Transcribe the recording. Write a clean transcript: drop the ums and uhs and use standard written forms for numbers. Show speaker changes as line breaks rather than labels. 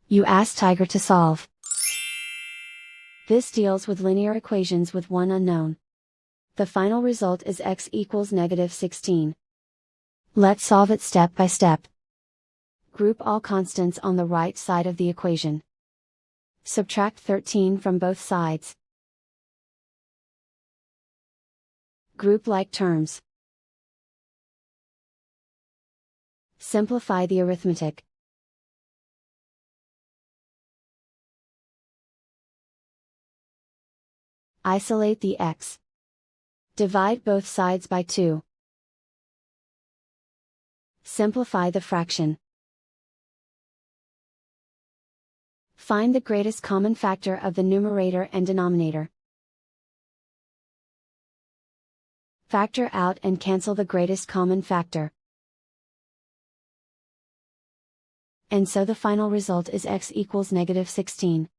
You ask Tiger to solve. This deals with linear equations with one unknown. The final result is x equals -16. Let's solve it step by step. Group all constants on the right side of the equation. Subtract 13 from both sides. Group like terms. Simplify the arithmetic. Isolate the x. Divide both sides by 2. Simplify the fraction. Find the greatest common factor of the numerator and denominator. Factor out and cancel the greatest common factor. And so the final result is x equals -16.